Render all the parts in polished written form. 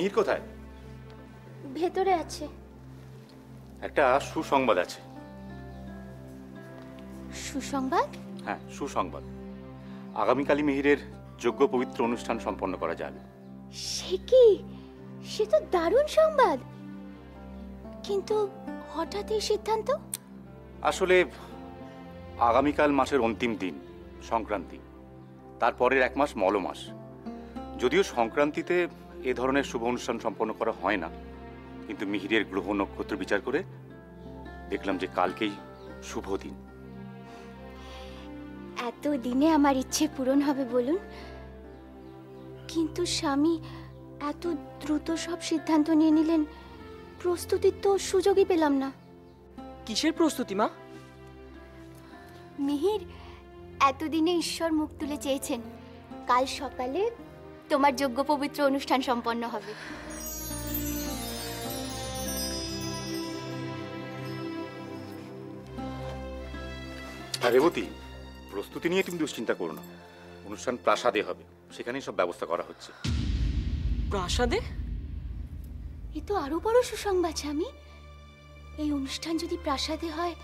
মিহির কোথায়? ভেতরে আছে। একটা সুসংবাদ আছে। সুসংবাদ? হ্যাঁ, সুসংবাদ। আগামীকালই মিহিরের যোগ্য পবিত্র অনুষ্ঠান সম্পন্ন করা যাবে। সে কি? সে তো দারুণ সংবাদ, কিন্তু হঠাৎ এই সিদ্ধান্ত? আসলে আগামীকাল মাসের অন্তিম দিন, সংক্রান্তি। তারপরের এক মাস মল মাস। যদিও সংক্রান্তিতে এ ধরনের শুভ অনুষ্ঠান সম্পন্ন করা হয় না, কিন্তু মিহিরের গ্রহ নক্ষত্র বিচার করে দেখলাম যে কালকেই শুভ দিন। এত দিনে আমার ইচ্ছে পূরণ হবে বলুন, কিন্তু স্বামী এত দ্রুত সব সিদ্ধান্ত নিয়ে নিলেন, প্রস্তুতির তো সুযোগই পেলাম না। কিসের প্রস্তুতি মা? মিহির, এতদিনে ঈশ্বর মুখ তুলে চেয়েছেন, কাল সকালে তোমার যোগ্য পবিত্র অনুষ্ঠান সম্পন্ন হবে। রেবতী, প্রস্তুতি নিয়ে তুমি দুশ্চিন্তা করো না। অনুষ্ঠান প্রাসাদে হবে, সেখানেই সব ব্যবস্থা করা হচ্ছে। প্রাসাদে? এ তো আরো বড় সুসংবাদ স্বামী। এই অনুষ্ঠান যদি প্রাসাদে হয়,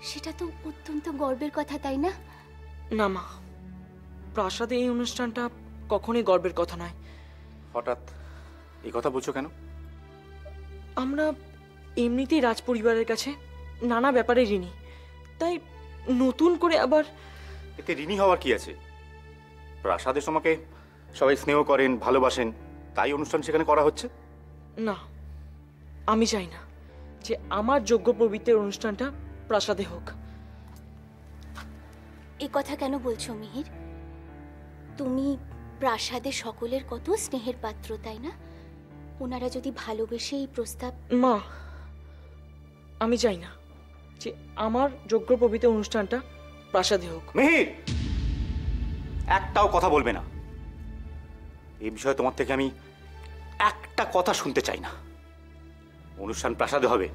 সেটা তো অত্যন্ত গর্বের কথা, তাই না? না মা, প্রাসাদে এই অনুষ্ঠানটা কখনোই গর্বের কথা নয়। হঠাৎ এই কথা বলছো কেন? আমরা এমনিতেই রাজ পরিবারের কাছে নানা ব্যাপারে ঋণী, তাই নতুন করে আবার। এতে ঋণী হওয়ার কি আছে? প্রাসাদে তোমাকে সবাই স্নেহ করেন, ভালোবাসেন, তাই অনুষ্ঠান সেখানে করা হচ্ছে। না, আমি চাই না যে আমার যোগ্য পবিত্রের অনুষ্ঠানটা প্রাসাদে হোক। এ কথা কেন বলছো মিহির? তুমি প্রাসাদে সকলের কত স্নেহের পাত্র, তাই না? ওনারা যদি ভালোবেসে এই প্রস্তাব। মা, আমি চাই না যে আমার যোগ্য পবিত্র অনুষ্ঠানটা প্রাসাদে হোক। মিহির, একটাও কথা বলবে না। এই বিষয়ে তোমার থেকে আমি একটা কথা শুনতে চাই না। অনুষ্ঠান প্রাসাদে হবে।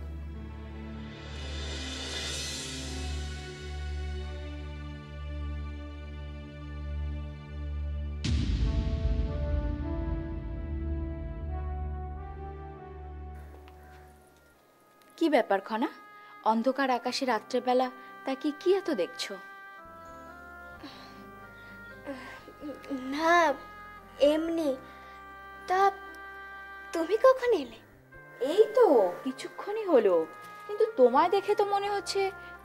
কি ব্যাপার খনা? অন্ধকার আকাশে রাত্রেবেলা তাকে কি এত দেখছো? না, এমনি। তা তুমি কখন এলে? এই তো কিছুক্ষণই হলো, কিন্তু তোমায় দেখে তো মনে হচ্ছে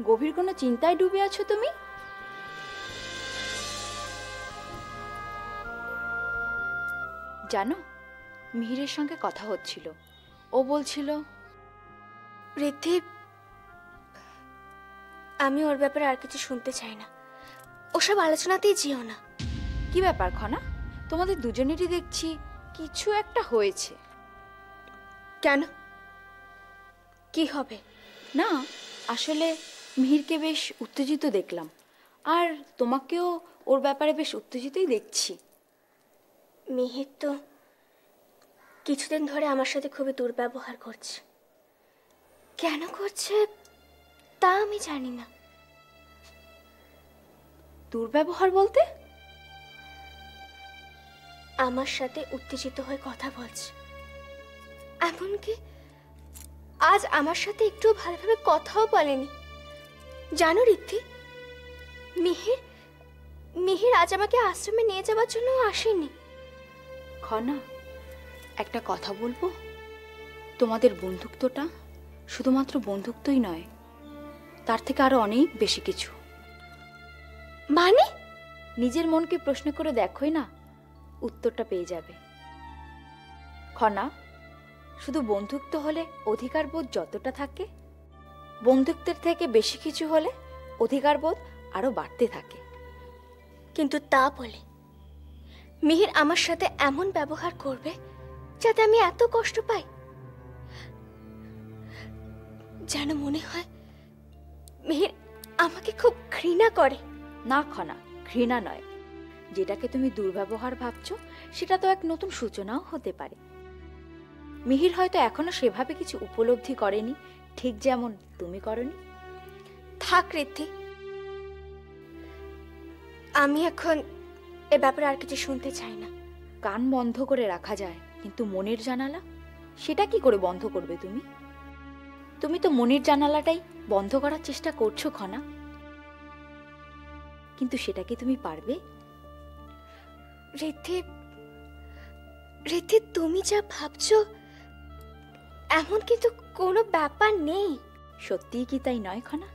গভীর কোনো চিন্তায় ডুবে আছো তুমি। জানো, মিহিরের সঙ্গে কথা হচ্ছিল। ও বলছিল। ঋদ্ধি, আমি ওর ব্যাপারে আর কিছু শুনতে চাই না। ওসব আলোচনাতেই যেও না। কি ব্যাপার খনা? তোমাদের দুজনেরই দেখছি কিছু একটা হয়েছে। কেন? কি হবে? না, আসলে মিহিরকে বেশ উত্তেজিত দেখলাম, আর তোমাকেও ওর ব্যাপারে বেশ উত্তেজিতই দেখছি। মিহির তো কিছুদিন ধরে আমার সাথে খুবই দুর্ব্যবহার করছে। কেন করছে তা আমি জানি না। দুর্ব্যবহার বলতে? আমার সাথে উত্তেজিত হয়ে কথা বলছে, এমনকি আজ আমার সাথে একটু ভালোভাবে কথাও বলেনি। জানো ঋদ্ধি, মিহির আজ আমাকে আশ্রমে নিয়ে যাওয়ার জন্য আসেনি। খনা, একটা কথা বলবো? তোমাদের বন্ধুত্বটা শুধুমাত্র বন্ধুত্বই নয়, তার থেকে আরো অনেক বেশি কিছু। মানে? নিজের মনকে প্রশ্ন করে দেখোই না, উত্তরটা পেয়ে যাবে। খনা, শুধু বন্ধুত্ব হলে অধিকারবোধ যতটা থাকে, বন্ধুত্বের থেকে বেশি কিছু হলে অধিকারবোধ আরো বাড়তে থাকে। কিন্তু তা বলে মিহির আমার সাথে এমন ব্যবহার করবে যাতে আমি এত কষ্ট পাই? যেন মনে হয় মিহির আমাকে খুব ঘৃণা করে। না খনা, ঘৃণা নয়। যেটাকে তুমি দুর্ব্যবহার ভাবছো, সেটা তো এক নতুন সূচনাও হতে পারে। মিহির হয়তো এখনো সেভাবে কিছু উপলব্ধি করেনি, ঠিক যেমন তুমি করনি। থাক ঋদ্ধি, আমি এখন এ ব্যাপারে আর কিছু শুনতে চাই না। কান বন্ধ করে রাখা যায়, কিন্তু মনের জানালা সেটা কি করে বন্ধ করবে তুমি? তুমি তো মনের জানালাটাই বন্ধ করার চেষ্টা করছো খনা, কিন্তু সেটা কি তুমি পারবে? রিদ্ধি, রিদ্ধি, তুমি যা ভাবছো এমন কিন্তু কোনো ব্যাপার নেই। সত্যিই কি তাই নয় খনা?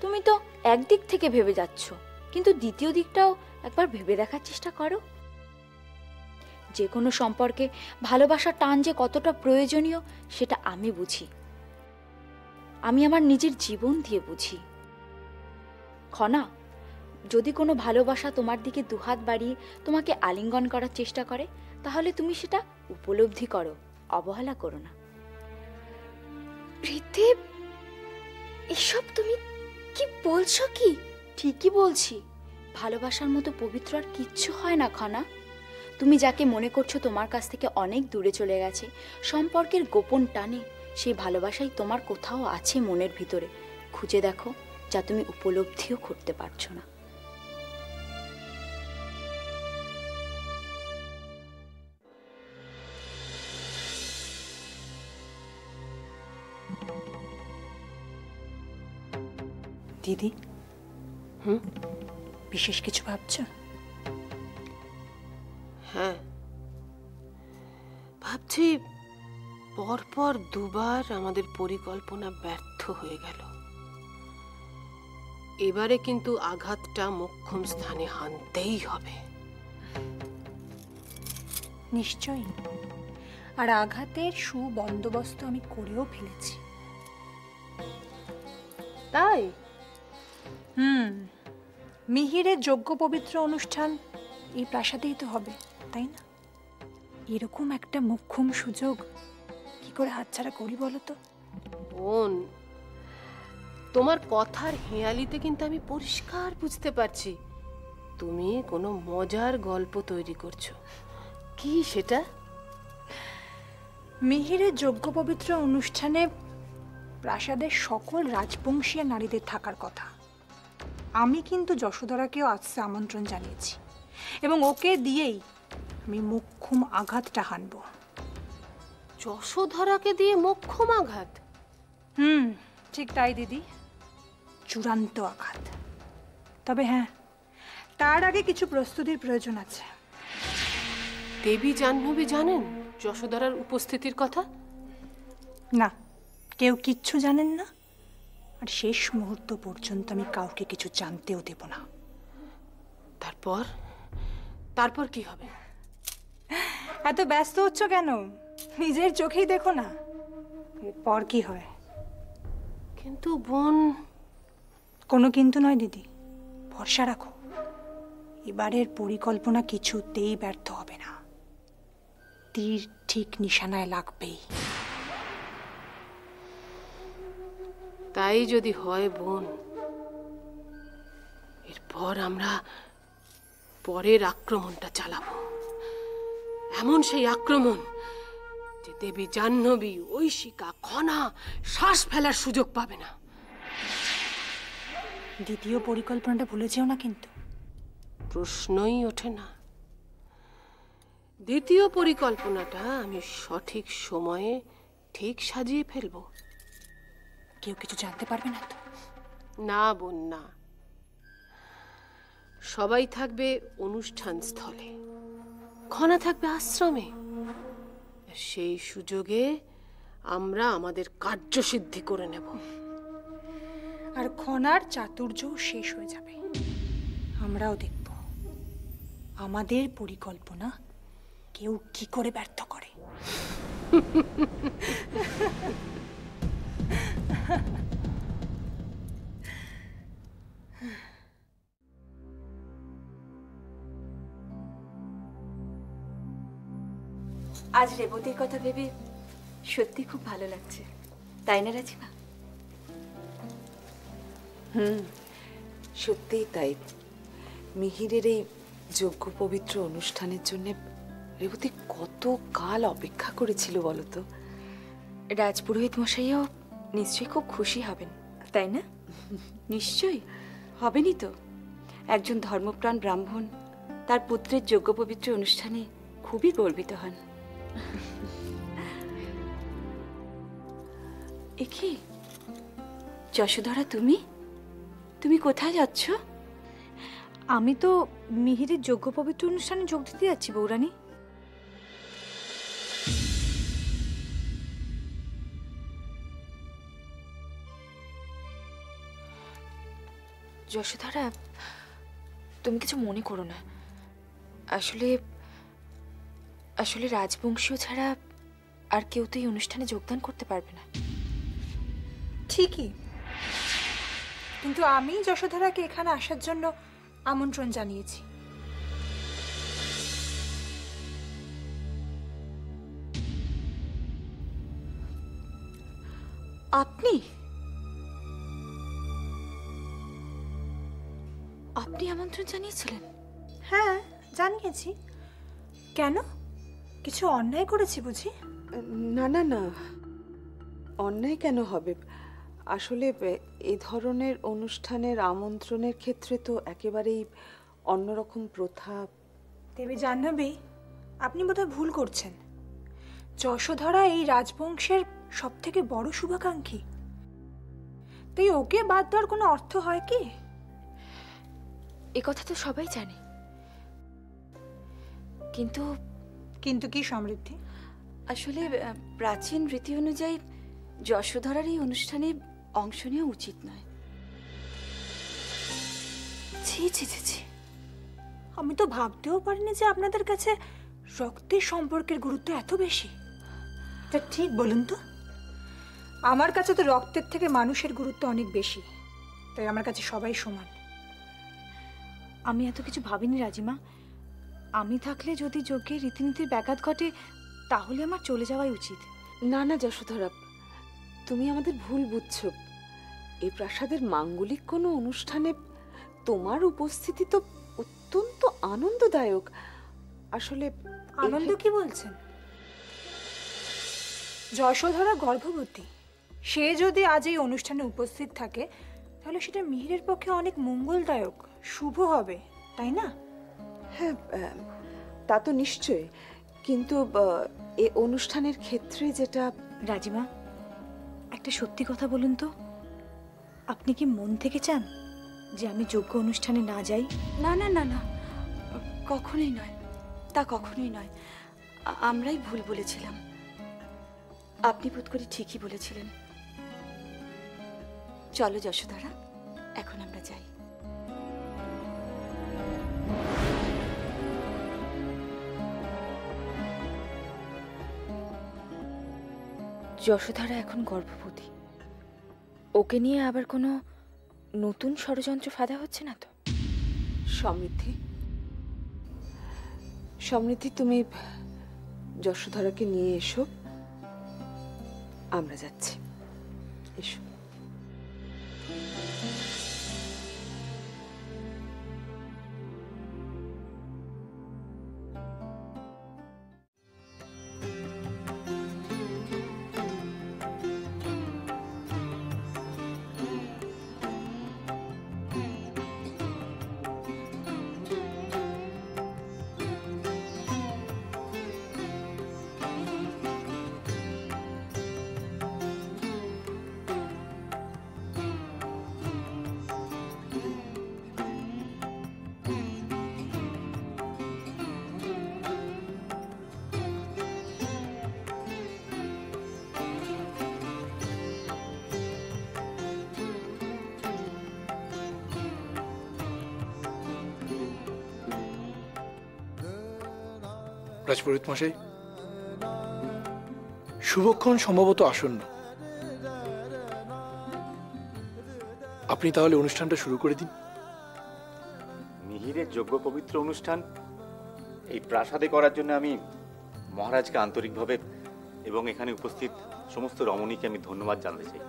তুমি তো একদিক থেকে ভেবে যাচ্ছ, কিন্তু দ্বিতীয় দিকটাও একবার ভেবে দেখার চেষ্টা করো। যে কোনো সম্পর্কে ভালোবাসার টান যে কতটা প্রয়োজনীয় সেটা আমি বুঝি, আমি আমার নিজের জীবন দিয়ে বুঝি। খনা, যদি কোনো ভালোবাসা তোমার দিকে দুহাত বাড়িয়ে তোমাকে আলিঙ্গন করার চেষ্টা করে, তাহলে তুমি সেটা উপলব্ধি করো, অবহেলা করো না। রিদ্ধি, এসব তুমি কি বলছো? কি ঠিকই বলছি, ভালোবাসার মতো পবিত্র আর কিচ্ছু হয় না খনা। তুমি যাকে মনে করছো তোমার কাছ থেকে অনেক দূরে চলে গেছে, সম্পর্কের গোপন টানে সেই ভালোবাসাই তোমার কোথাও আছে মনের ভিতরে। খুঁজে দেখো, যা তুমি উপলব্ধিও করতে পারছো না। দিদি, বিশেষ কিছু ভাবছো? হ্যাঁ, ভাবছি পরপর দুবার আমাদের পরিকল্পনা ব্যর্থ হয়ে গেল। এবারে কিন্তু আঘাতটা মোক্ষম স্থানে হানতেই হবে। নিশ্চয়ই, আর আঘাতের সুবন্দোবস্ত আমি করেও ফেলেছি। তাই মিহিরের যজ্ঞ পবিত্র অনুষ্ঠান এই প্রাসাদেই তো হবে, তাই না? এরকম একটা মোক্ষম সুযোগ কি করে হাতছাড়া করি বলো তো? বোন, তোমার কথার হেঁয়ালিতে কিন্তু আমি পরিষ্কার বুঝতে পারছি তুমি কোনো মজার গল্প তৈরি করছো। কি সেটা? মিহিরের যজ্ঞ পবিত্র অনুষ্ঠানে প্রাসাদের সকল রাজবংশী নারীদের থাকার কথা। আমি কিন্তু যশোধরাকেও আসতে আমন্ত্রণ জানিয়েছি, এবং ওকে দিয়েই আমি মোক্ষম আঘাতটা হানব। যশোধরাকে দিয়ে মোক্ষম আঘাত? ঠিক তাই দিদি, চূড়ান্ত আঘাত। তবে হ্যাঁ, তার আগে কিছু প্রস্তুতির প্রয়োজন আছে। দেবী জাহ্নবী জানেন যশোধরার উপস্থিতির কথা? না, কেউ কিচ্ছু জানেন না, আর শেষ মুহূর্ত পর্যন্ত আমি কাউকে কিছু জানতেও দেব না। তারপর তারপর কি হবে? এত ব্যস্ত হচ্ছ কেন? নিজের চোখেই দেখো না এরপর কি হয়। কিন্তু বোন, কোনো কিন্তু নয় দিদি, ভরসা রাখো। এবারের পরিকল্পনা কিছুতেই ব্যর্থ হবে না। তীর ঠিক নিশানায় লাগবেই। তাই যদি হয় বোন, এরপর আমরা পরের আক্রমণটা চালাবো। এমন সেই আক্রমণ যে দেবী জাহ্নবী, ঐশিকা, খনা শ্বাস ফেলার সুযোগ পাবে না। দ্বিতীয় পরিকল্পনাটা ভুলে যেও না কিন্তু। প্রশ্নই ওঠে না। দ্বিতীয় পরিকল্পনাটা আমি সঠিক সময়ে ঠিক সাজিয়ে ফেলবো। কেউ কিছু জানতে পারবে না তো? না বোন, না। সবাই থাকবে অনুষ্ঠান স্থলে, খনা থাকবে আশ্রমে। সেই সুযোগে আমরা আমাদের কার্যসিদ্ধি করে নেব। আর খনার চাতুর্য শেষ হয়ে যাবে। আমরাও দেখব আমাদের পরিকল্পনা কেউ কি করে ব্যর্থ করে। আজ রেবতীর কথা ভেবে সত্যি খুব ভালো লাগছে, তাই না রাজিমা? সত্যিই তাই। মিহিরের এই যজ্ঞ পবিত্র অনুষ্ঠানের জন্য রেবতী কত কাল অপেক্ষা করেছিল বলতো। রাজপুরোহিত মশাইও নিশ্চয়ই খুব খুশি হবেন, তাই না? নিশ্চয়ই হবেনই তো। একজন ধর্মপ্রাণ ব্রাহ্মণ তার পুত্রের যজ্ঞ পবিত্র অনুষ্ঠানে খুবই গর্বিত হন। এ কি যশোধরা, তুমি তুমি কোথায় যাচ্ছ? আমি তো মিহিরের যজ্ঞ পবিত্র অনুষ্ঠানে যোগ দিতে যাচ্ছি বৌরানী। যশোধরা, তুমি কিছু মনে করো না। আসলে আসলে রাজবংশীয় ছাড়া আর কেউ তো এই অনুষ্ঠানে যোগদান করতে পারবে না। ঠিকই, কিন্তু আমি যশোধরাকে এখানে আসার জন্য আমন্ত্রণ জানিয়েছি। আপনি আপনি আমন্ত্রণ জানিয়েছিলেন? হ্যাঁ, জানিয়েছি। কেন, কিছু অন্যায় করেছি বুঝি? না না না, অন্যায় কেন হবে? আসলে এ ধরনের অনুষ্ঠানের আমন্ত্রণের ক্ষেত্রে তো একেবারেই অন্যরকম প্রথা। দেবী জাহ্নবী, আপনি বোধহয় ভুল করছেন। যশোধরা এই রাজবংশের সব থেকে বড় শুভাকাঙ্ক্ষী, তাই ওকে বাদ দেওয়ার কোনো অর্থ হয় কি? এ কথা তো সবাই জানে, কিন্তু কিন্তু কি সমৃদ্ধি? আসলে প্রাচীন রীতি অনুযায়ী যশোধরার এই অনুষ্ঠানে অংশ নেওয়া উচিত নয়। ছি ছি ছি ছি, আমি তো ভাবতেও পারিনি যে আপনাদের কাছে রক্তের সম্পর্কের গুরুত্ব এত বেশি। তা ঠিক বলুন তো, আমার কাছে তো রক্তের থেকে মানুষের গুরুত্ব অনেক বেশি, তাই আমার কাছে সবাই সমান। আমি এত কিছু ভাবিনি রাজিমা। আমি থাকলে যদি যজ্ঞের রীতিনীতির ব্যাঘাত ঘটে তাহলে আমার চলে যাওয়াই উচিত। না না যশোধরা, তুমি আমাদের ভুল বুঝছো। এই প্রাসাদের মাঙ্গলিক কোনো অনুষ্ঠানে তোমার উপস্থিতি তো অত্যন্ত আনন্দদায়ক। আসলে আনন্দ কি বলছেন? যশোধরা গর্ভবতী, সে যদি আজ এই অনুষ্ঠানে উপস্থিত থাকে তাহলে সেটা মিহিরের পক্ষে অনেক মঙ্গলদায়ক, শুভ হবে, তাই না? হ্যাঁ, তা তো নিশ্চয়, কিন্তু এ অনুষ্ঠানের ক্ষেত্রে যেটা। রাজিমা, একটা সত্যি কথা বলুন তো, আপনি কি মন থেকে চান যে আমি যজ্ঞ অনুষ্ঠানে না যাই? না না না না, কখনোই নয়, তা কখনোই নয়। আমরাই ভুল বলেছিলাম। আপনি বোধ করি ঠিকই বলেছিলেন। চলো যশোধরা, এখন আমরা যাই। যশোধরা এখন গর্ভবতী, ওকে নিয়ে আবার কোনো নতুন ষড়যন্ত্র ফাঁদা হচ্ছে না তো? সমৃদ্ধি, সমৃদ্ধি, তুমি যশোধরাকে নিয়ে এসো, আমরা যাচ্ছি। এসো। রাজপুরোহিত মশাই, শুভক্ষণ সম্ভবত আসন্ন। আপনি তাহলে অনুষ্ঠানটা শুরু করে দিন। মিহিরের যজ্ঞ পবিত্র অনুষ্ঠান এই প্রাসাদে করার জন্য আমি মহারাজকে আন্তরিকভাবে এবং এখানে উপস্থিত সমস্ত রমণীকে আমি ধন্যবাদ জানাতে চাই।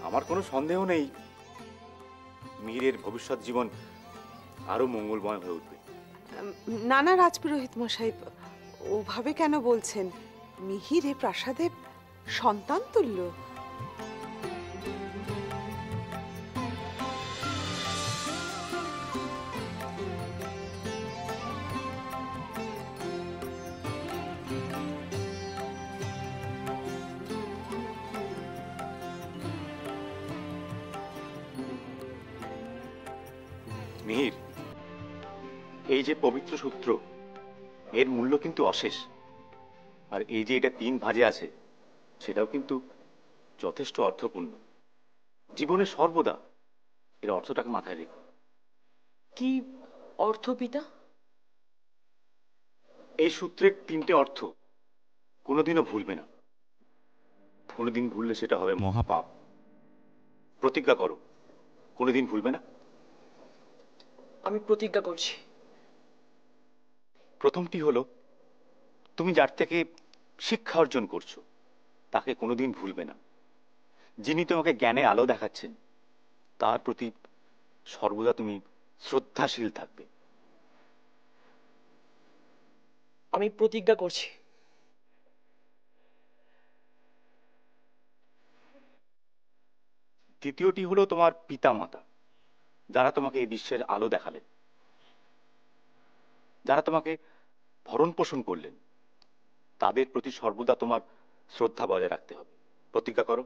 আমার কোনো সন্দেহ নেই মিহিরের ভবিষ্যৎ জীবন আরো মঙ্গলময় হয়ে উঠবে। না না রাজপুরোহিত মশাই, ওভাবে কেন বলছেন? মিহির এ প্রাসাদে সন্তান তুল্য। মিহির, এই যে পবিত্র সূত্র, এর মূল্য কিন্তু অশেষ। আর এই যে এটা 3 ভাজে আছে, সেটাও কিন্তু যথেষ্ট অর্থপূর্ণ। জীবনে সর্বদা এর অর্থটাকে মাথায় রেখো। কি অর্থ পিতা? এই সূত্রের 3টে অর্থ কোনোদিনও ভুলবে না। কোনোদিন ভুললে সেটা হবে মহাপাপ। প্রতিজ্ঞা করো, কোনোদিন ভুলবে না। আমি প্রতিজ্ঞা করছি। প্রথমটি হলো, তুমি যার থেকে শিক্ষা অর্জন করছো তাকে কোনোদিন ভুলবে না। যিনি তোমাকে জ্ঞানে আলো দেখাচ্ছেন তার প্রতি সর্বদা তুমি শ্রদ্ধাশীল থাকবে। আমি প্রতিজ্ঞা করছি। দ্বিতীয়টি হলো তোমার পিতা মাতা, যারা তোমাকে এই বিশ্বের আলো দেখালেন, যারা তোমাকে ভরণ পোষণ করলেন, তাদের প্রতি সর্বদা তোমার শ্রদ্ধা বজায় রাখতে হবে। প্রতিজ্ঞা করো।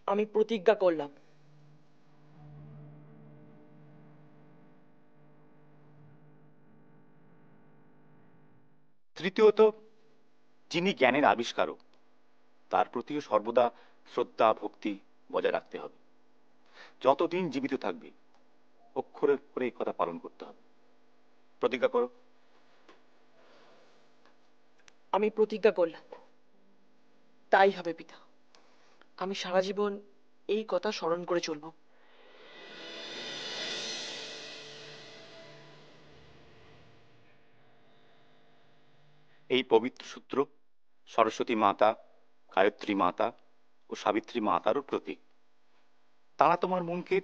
আমি প্রতিজ্ঞা করলাম। তৃতীয়ত, যিনি জ্ঞানের আবিষ্কারক তার প্রতিও সর্বদা শ্রদ্ধা ভক্তি বজায় রাখতে হবে। যতদিন জীবিত থাকবে অক্ষরে অক্ষরে এই কথা পালন করতে হবে। প্রতিজ্ঞা করো। আমি প্রতিজ্ঞা করলাম। তাই হবে পিতা। আমি সারা জীবন এই কথা স্মরণ করে চলব। এই পবিত্র সূত্র সরস্বতী মাতা, গায়ত্রী মাতা ও সাবিত্রী মাতারও প্রতীক। তারা তোমার মনকে,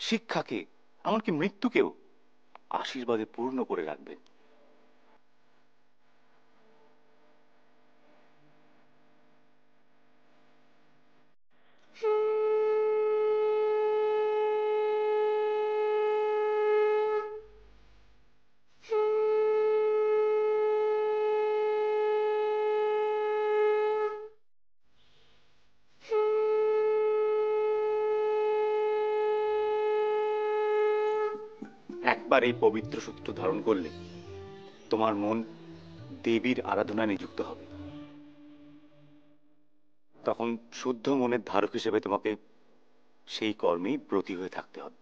শিক্ষাকে, এমনকি মৃত্যুকেও আশীর্বাদে পূর্ণ করে রাখবে। একবার এই পবিত্র সূত্র ধারণ করলে তোমার মন দেবীর আরাধনায় নিযুক্ত হবে। তখন শুদ্ধ মনের ধারক হিসেবে তোমাকে সেই কর্মেই ব্রতী হয়ে থাকতে হবে।